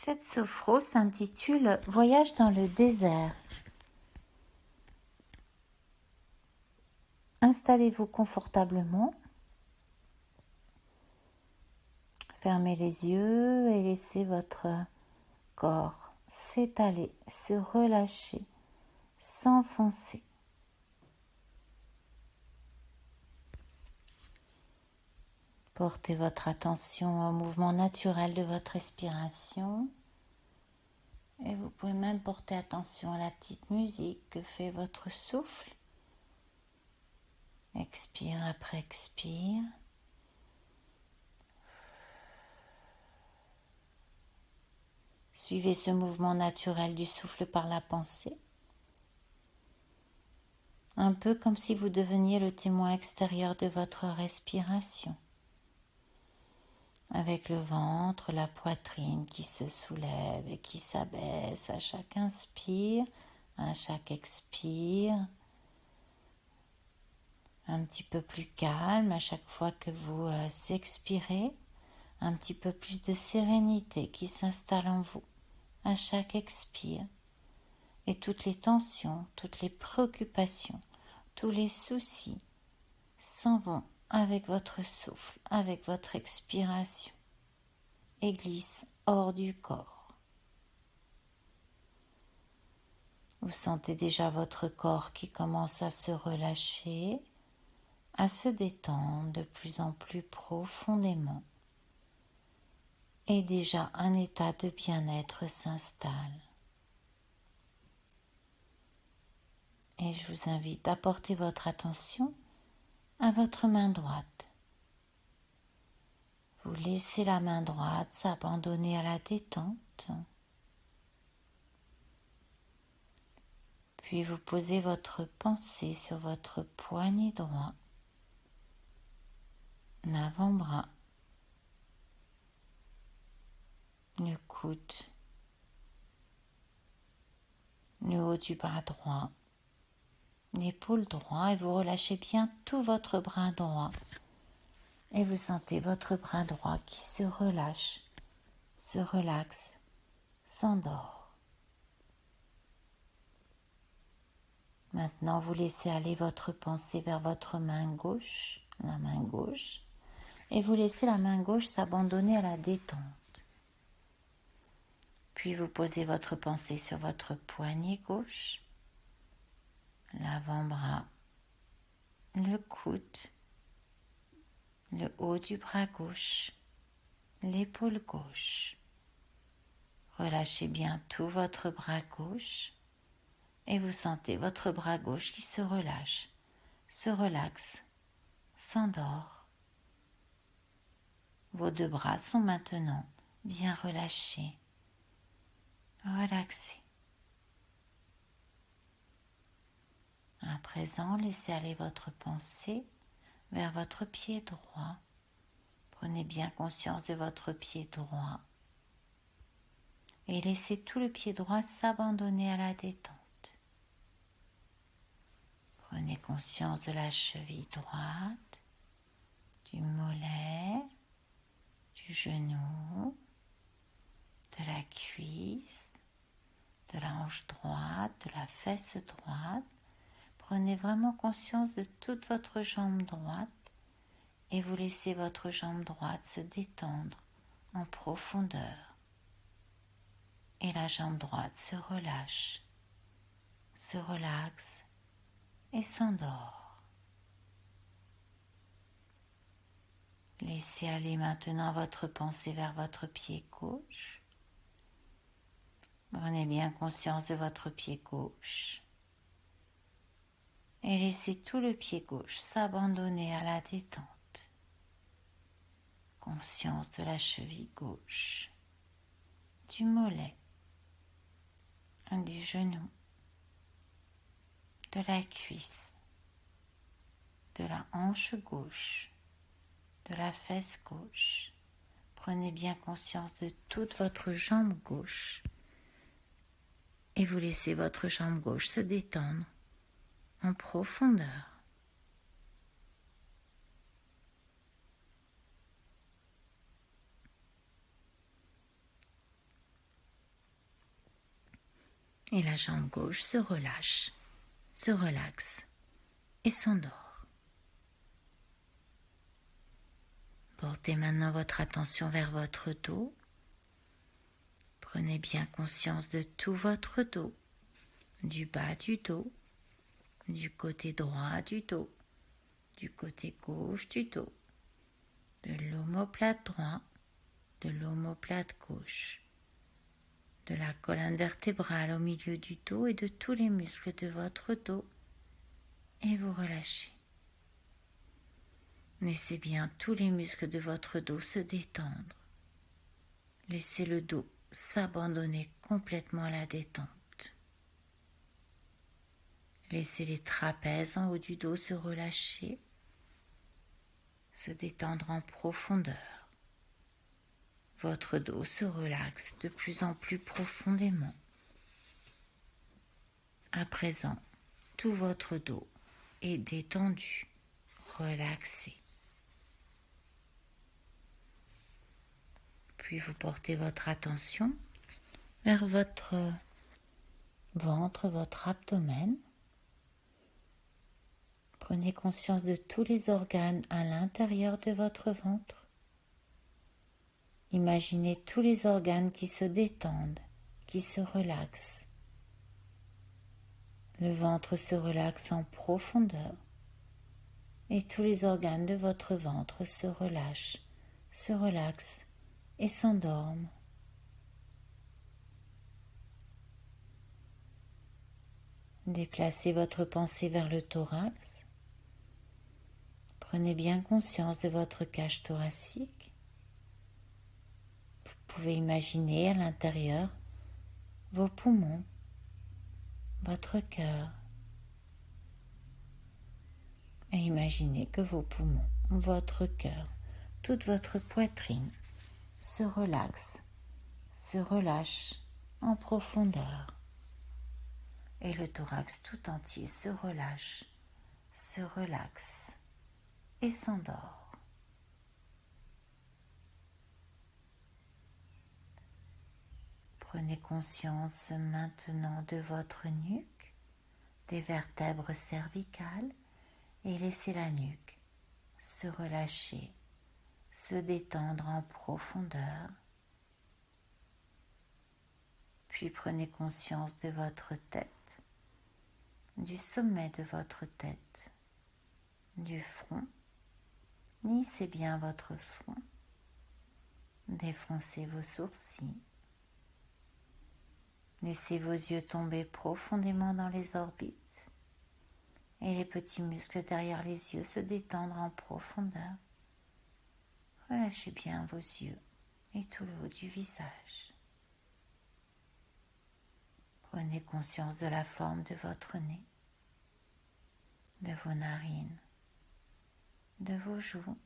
Cette sophro s'intitule « Voyage dans le désert ». Installez-vous confortablement, fermez les yeux et laissez votre corps s'étaler, se relâcher, s'enfoncer. Portez votre attention au mouvement naturel de votre respiration et vous pouvez même porter attention à la petite musique que fait votre souffle. Expire après expire. Suivez ce mouvement naturel du souffle par la pensée. Un peu comme si vous deveniez le témoin extérieur de votre respiration. Avec le ventre, la poitrine qui se soulève et qui s'abaisse à chaque inspire, à chaque expire. Un petit peu plus calme à chaque fois que vous expirez. Un petit peu plus de sérénité qui s'installe en vous à chaque expire. Et toutes les tensions, toutes les préoccupations, tous les soucis s'en vont avec votre souffle, avec votre expiration et glissent hors du corps. Vous sentez déjà votre corps qui commence à se relâcher, à se détendre de plus en plus profondément. Et déjà un état de bien-être s'installe. Et je vous invite à porter votre attention à votre main droite. Vous laissez la main droite s'abandonner à la détente. Puis vous posez votre pensée sur votre poignet droit, l'avant-bras, le coude, le haut du bras droit, l'épaule droite et vous relâchez bien tout votre bras droit. Et vous sentez votre bras droit qui se relâche, se relaxe, s'endort. Maintenant, vous laissez aller votre pensée vers votre main gauche, la main gauche, et vous laissez la main gauche s'abandonner à la détente. Puis vous posez votre pensée sur votre poignet gauche, l'avant-bras, le coude, le haut du bras gauche, l'épaule gauche. Relâchez bien tout votre bras gauche et vous sentez votre bras gauche qui se relâche, se relaxe, s'endort. Vos deux bras sont maintenant bien relâchés, relaxés. À présent, laissez aller votre pensée vers votre pied droit. Prenez bien conscience de votre pied droit et laissez tout le pied droit s'abandonner à la détente. Prenez conscience de la cheville droite, du mollet, du genou, de la cuisse, de la hanche droite, de la fesse droite. Prenez vraiment conscience de toute votre jambe droite et vous laissez votre jambe droite se détendre en profondeur. Et la jambe droite se relâche, se relaxe et s'endort. Laissez aller maintenant votre pensée vers votre pied gauche. Prenez bien conscience de votre pied gauche. Et laissez tout le pied gauche s'abandonner à la détente. Conscience de la cheville gauche, du mollet, du genou, de la cuisse, de la hanche gauche, de la fesse gauche. Prenez bien conscience de toute votre jambe gauche et vous laissez votre jambe gauche se détendre en profondeur. et la jambe gauche se relâche, se relaxe et s'endort. Portez maintenant votre attention vers votre dos. Prenez bien conscience de tout votre dos, du bas du dos, du côté droit du dos, du côté gauche du dos, de l'omoplate droit, de l'omoplate gauche, de la colonne vertébrale au milieu du dos et de tous les muscles de votre dos, et vous relâchez. Laissez bien tous les muscles de votre dos se détendre. Laissez le dos s'abandonner complètement à la détente. Laissez les trapèzes en haut du dos se relâcher, se détendre en profondeur. Votre dos se relaxe de plus en plus profondément. À présent, tout votre dos est détendu, relaxé. Puis vous portez votre attention vers votre ventre, votre abdomen. Prenez conscience de tous les organes à l'intérieur de votre ventre. Imaginez tous les organes qui se détendent, qui se relaxent. Le ventre se relaxe en profondeur et tous les organes de votre ventre se relâchent, se relaxent et s'endorment. Déplacez votre pensée vers le thorax. Prenez bien conscience de votre cage thoracique. Vous pouvez imaginer à l'intérieur vos poumons, votre cœur. Et imaginez que vos poumons, votre cœur, toute votre poitrine se relaxe, se relâche en profondeur. Et le thorax tout entier se relâche, se relaxe et s'endort. Prenez conscience maintenant de votre nuque, des vertèbres cervicales et laissez la nuque se relâcher, se détendre en profondeur. Puis prenez conscience de votre tête, du sommet de votre tête, du front. Lissez bien votre front, défoncez vos sourcils. Laissez vos yeux tomber profondément dans les orbites et les petits muscles derrière les yeux se détendre en profondeur. Relâchez bien vos yeux et tout le haut du visage. Prenez conscience de la forme de votre nez, de vos narines, de vos joues.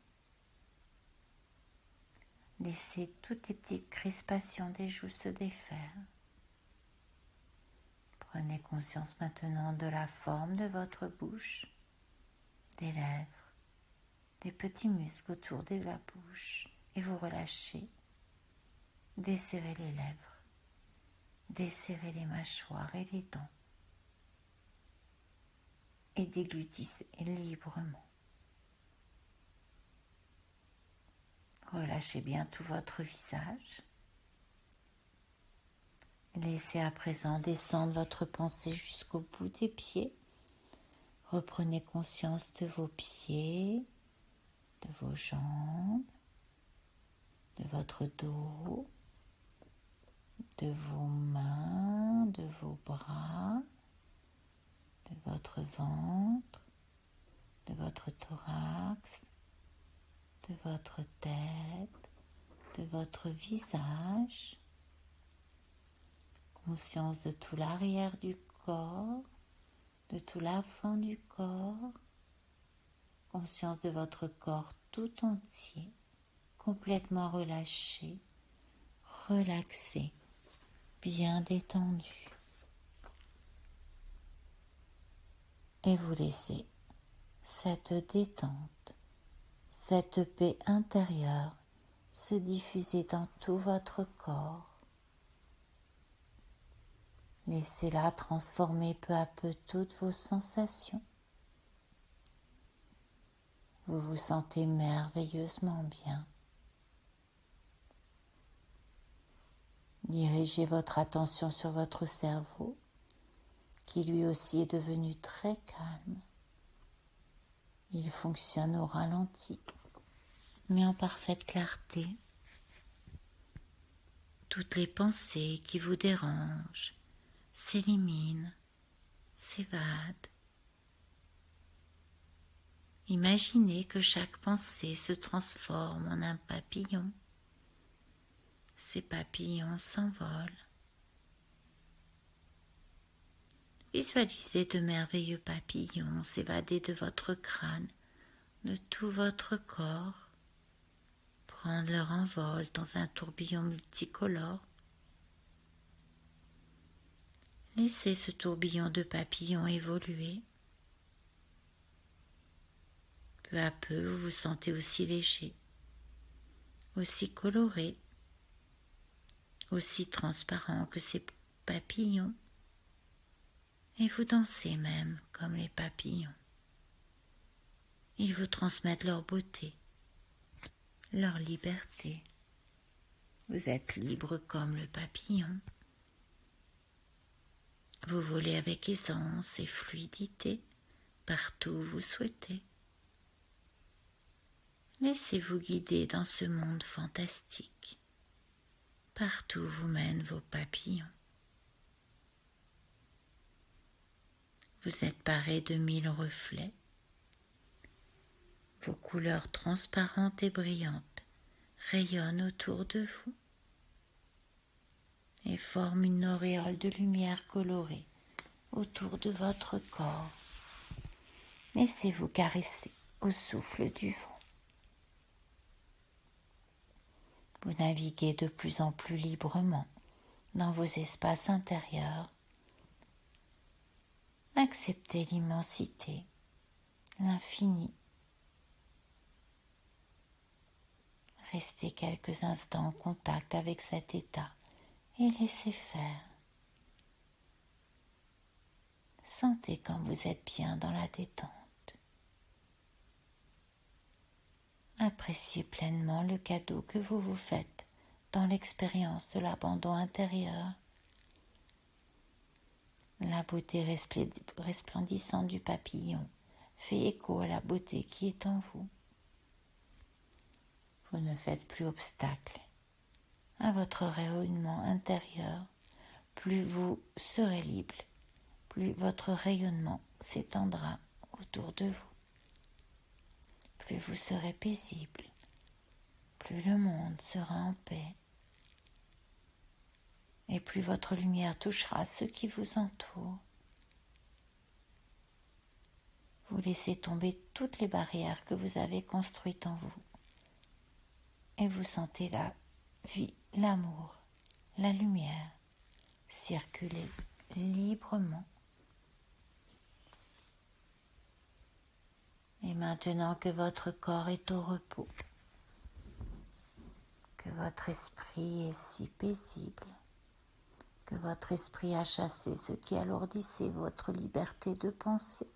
Laissez toutes les petites crispations des joues se défaire. Prenez conscience maintenant de la forme de votre bouche, des lèvres, des petits muscles autour de la bouche et vous relâchez. Desserrez les lèvres, desserrez les mâchoires et les dents et déglutissez librement. Relâchez bien tout votre visage. Laissez à présent descendre votre pensée jusqu'au bout des pieds. Reprenez conscience de vos pieds, de vos jambes, de votre dos, de vos mains, de vos bras, de votre ventre, de votre thorax, de votre tête, de votre visage. Conscience de tout l'arrière du corps, de tout l'avant du corps. Conscience de votre corps tout entier, complètement relâché, relaxé, bien détendu. Et vous laissez cette détente, cette paix intérieure se diffuser dans tout votre corps. Laissez-la transformer peu à peu toutes vos sensations. Vous vous sentez merveilleusement bien. Dirigez votre attention sur votre cerveau, qui lui aussi est devenu très calme. Il fonctionne au ralenti, mais en parfaite clarté. Toutes les pensées qui vous dérangent s'éliminent, s'évadent. Imaginez que chaque pensée se transforme en un papillon. Ces papillons s'envolent. Visualisez de merveilleux papillons s'évader de votre crâne, de tout votre corps, prendre leur envol dans un tourbillon multicolore. Laissez ce tourbillon de papillons évoluer. Peu à peu, vous vous sentez aussi léger, aussi coloré, aussi transparent que ces papillons, et vous dansez même comme les papillons. Ils vous transmettent leur beauté, leur liberté. Vous êtes libre comme le papillon. Vous volez avec aisance et fluidité partout où vous souhaitez. Laissez-vous guider dans ce monde fantastique, partout où vous mènent vos papillons. Vous êtes paré de 1000 reflets. Vos couleurs transparentes et brillantes rayonnent autour de vous et forment une auréole de lumière colorée autour de votre corps. Laissez-vous caresser au souffle du vent. Vous naviguez de plus en plus librement dans vos espaces intérieurs. Acceptez l'immensité, l'infini. Restez quelques instants en contact avec cet état et laissez faire. Sentez quand vous êtes bien dans la détente. Appréciez pleinement le cadeau que vous vous faites dans l'expérience de l'abandon intérieur. La beauté resplendissante du papillon fait écho à la beauté qui est en vous. Vous ne faites plus obstacle à votre rayonnement intérieur. Plus vous serez libre, plus votre rayonnement s'étendra autour de vous. Plus vous serez paisible, plus le monde sera en paix. Et plus votre lumière touchera ceux qui vous entourent. Vous laissez tomber toutes les barrières que vous avez construites en vous. Et vous sentez la vie, l'amour, la lumière circuler librement. Et maintenant que votre corps est au repos, que votre esprit est si paisible, que votre esprit a chassé ce qui alourdissait votre liberté de penser,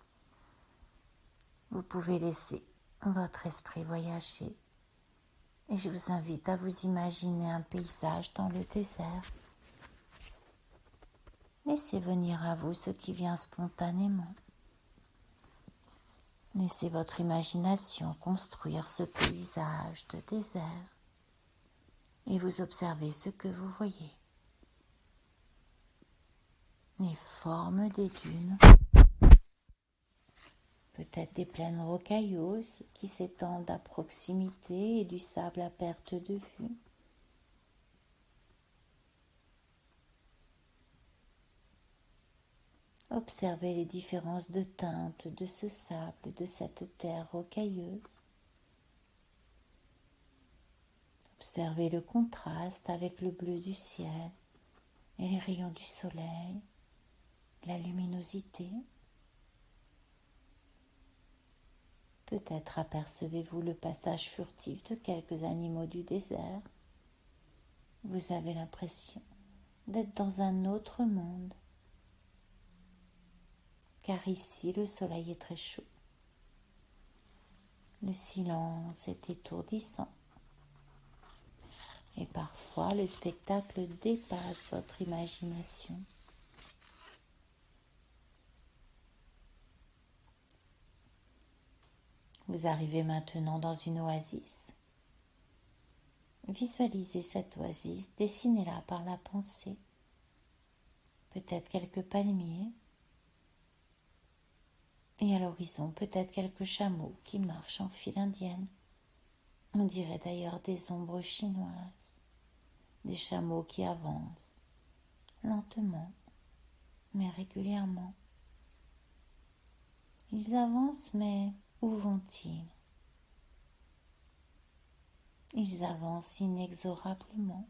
vous pouvez laisser votre esprit voyager. Et je vous invite à vous imaginer un paysage dans le désert. Laissez venir à vous ce qui vient spontanément. Laissez votre imagination construire ce paysage de désert et vous observez ce que vous voyez. Les formes des dunes, peut-être des plaines rocailleuses qui s'étendent à proximité et du sable à perte de vue. Observez les différences de teintes de ce sable, de cette terre rocailleuse. Observez le contraste avec le bleu du ciel et les rayons du soleil, la luminosité. Peut-être apercevez-vous le passage furtif de quelques animaux du désert. Vous avez l'impression d'être dans un autre monde, car ici le soleil est très chaud. Le silence est étourdissant et parfois le spectacle dépasse votre imagination. Vous arrivez maintenant dans une oasis. Visualisez cette oasis, dessinez-la par la pensée. Peut-être quelques palmiers. Et à l'horizon, peut-être quelques chameaux qui marchent en file indienne. On dirait d'ailleurs des ombres chinoises, des chameaux qui avancent, lentement, mais régulièrement. Ils avancent, mais où vont-ils ? Ils avancent inexorablement,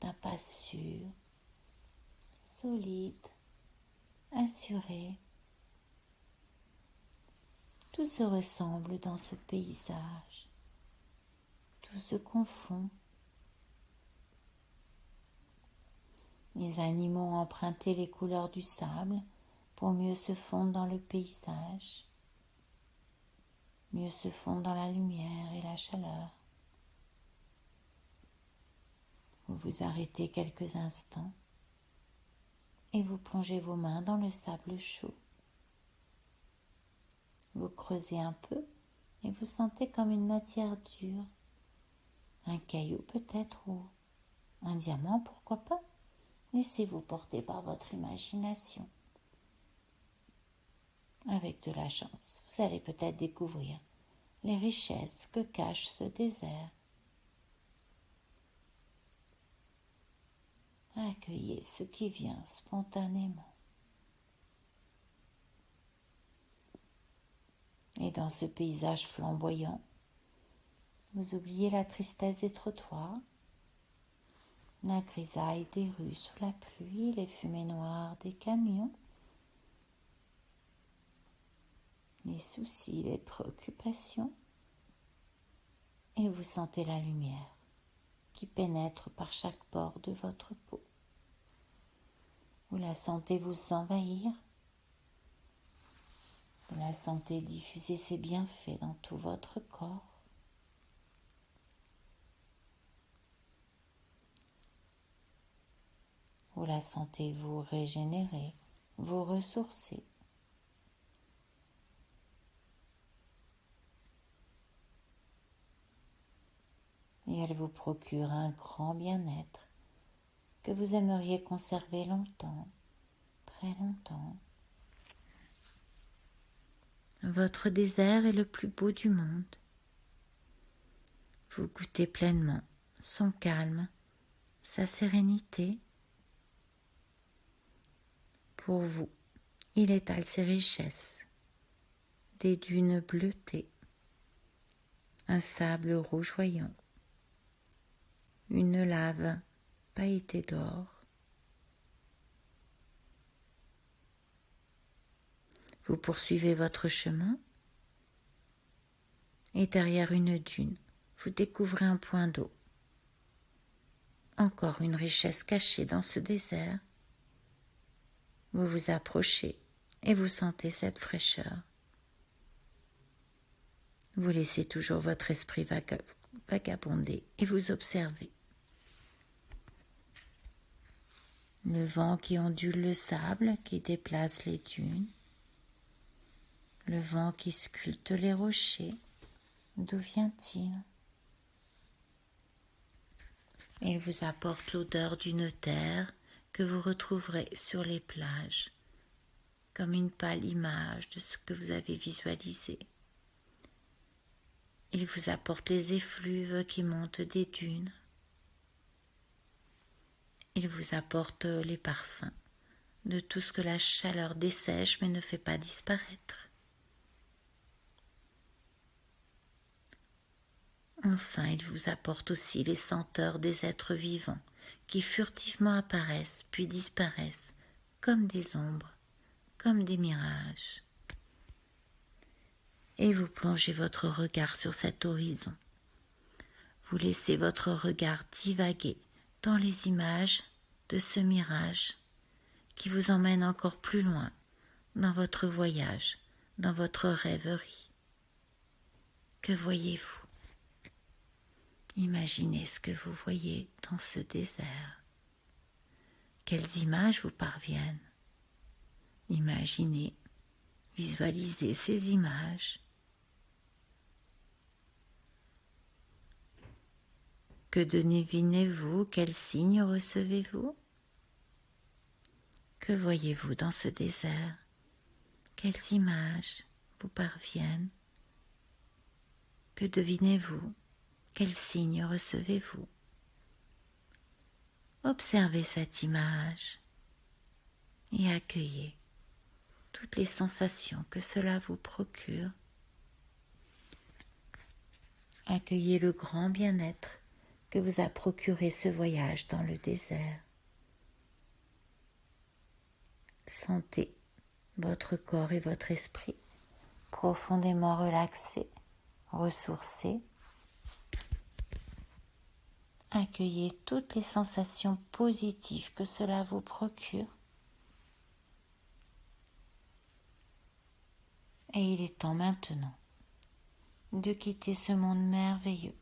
d'un pas sûr, solide, assuré. Tout se ressemble dans ce paysage, tout se confond. Les animaux ont emprunté les couleurs du sable pour mieux se fondre dans le paysage, mieux se fondre dans la lumière et la chaleur. Vous vous arrêtez quelques instants et vous plongez vos mains dans le sable chaud. Vous creusez un peu et vous sentez comme une matière dure, un caillou peut-être ou un diamant, pourquoi pas. Laissez-vous porter par votre imagination. Avec de la chance, vous allez peut-être découvrir les richesses que cache ce désert. Accueillez ce qui vient spontanément. Et dans ce paysage flamboyant, vous oubliez la tristesse des trottoirs, la grisaille des rues sous la pluie, les fumées noires des camions, les soucis, les préoccupations, et vous sentez la lumière qui pénètre par chaque pore de votre peau. Vous la sentez vous envahir, vous la sentez diffuser ses bienfaits dans tout votre corps. Vous la sentez vous régénérer, vous ressourcer. Et elle vous procure un grand bien-être que vous aimeriez conserver longtemps, très longtemps. Votre désert est le plus beau du monde. Vous goûtez pleinement son calme, sa sérénité. Pour vous, il étale ses richesses, des dunes bleutées, un sable rougeoyant, une lave pailletée d'or. Vous poursuivez votre chemin et derrière une dune, vous découvrez un point d'eau. Encore une richesse cachée dans ce désert. Vous vous approchez et vous sentez cette fraîcheur. Vous laissez toujours votre esprit vagabonder et vous observez. Le vent qui ondule le sable, qui déplace les dunes. Le vent qui sculpte les rochers. D'où vient-il ? Il vous apporte l'odeur d'une terre que vous retrouverez sur les plages, comme une pâle image de ce que vous avez visualisé. Il vous apporte les effluves qui montent des dunes. Il vous apporte les parfums de tout ce que la chaleur dessèche mais ne fait pas disparaître. Enfin, il vous apporte aussi les senteurs des êtres vivants qui furtivement apparaissent puis disparaissent comme des ombres, comme des mirages. Et vous plongez votre regard sur cet horizon. Vous laissez votre regard divaguer dans les images de ce mirage qui vous emmène encore plus loin dans votre voyage, dans votre rêverie. Que voyez-vous? Imaginez ce que vous voyez dans ce désert. Quelles images vous parviennent? Imaginez, visualisez ces images. Que devinez-vous? Quels signes recevez-vous? Que voyez-vous dans ce désert? Quelles images vous parviennent? Que devinez-vous? Quels signes recevez-vous? Observez cette image et accueillez toutes les sensations que cela vous procure. Accueillez le grand bien-être que vous a procuré ce voyage dans le désert. Sentez votre corps et votre esprit profondément relaxés, ressourcés. Accueillez toutes les sensations positives que cela vous procure. Et il est temps maintenant de quitter ce monde merveilleux,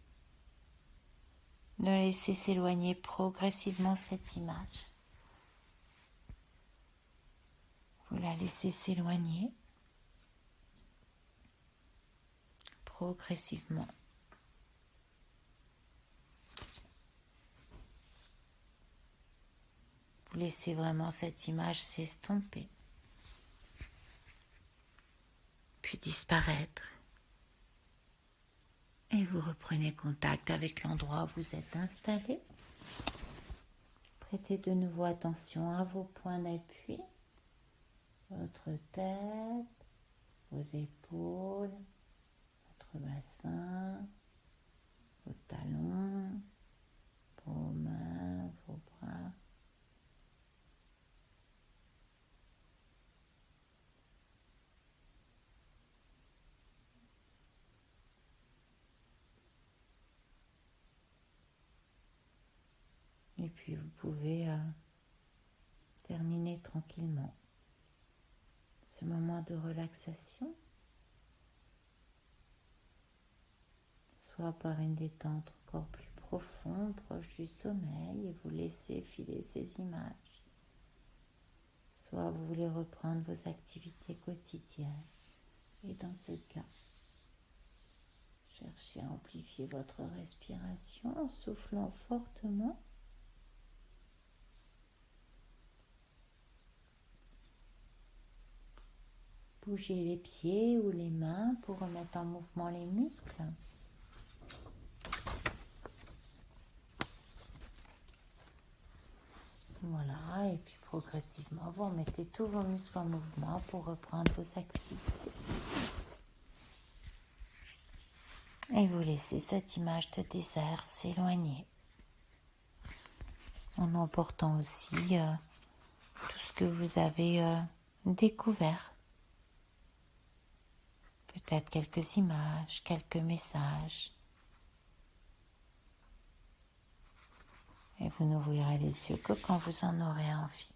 de laisser s'éloigner progressivement cette image. Vous la laissez s'éloigner progressivement. Vous laissez vraiment cette image s'estomper, puis disparaître. Et vous reprenez contact avec l'endroit où vous êtes installé. Prêtez de nouveau attention à vos points d'appui, votre tête, vos épaules, votre bassin, vos talons, vos mains, vos bras. Et puis vous pouvez terminer tranquillement ce moment de relaxation, soit par une détente encore plus profonde, proche du sommeil, et vous laissez filer ces images, soit vous voulez reprendre vos activités quotidiennes. Et dans ce cas, cherchez à amplifier votre respiration en soufflant fortement. Bougez les pieds ou les mains pour remettre en mouvement les muscles. Voilà, et puis progressivement, vous remettez tous vos muscles en mouvement pour reprendre vos activités. Et vous laissez cette image de désert s'éloigner, en emportant aussi tout ce que vous avez découvert. Peut-être quelques images, quelques messages. Et vous n'ouvrirez les yeux que quand vous en aurez envie.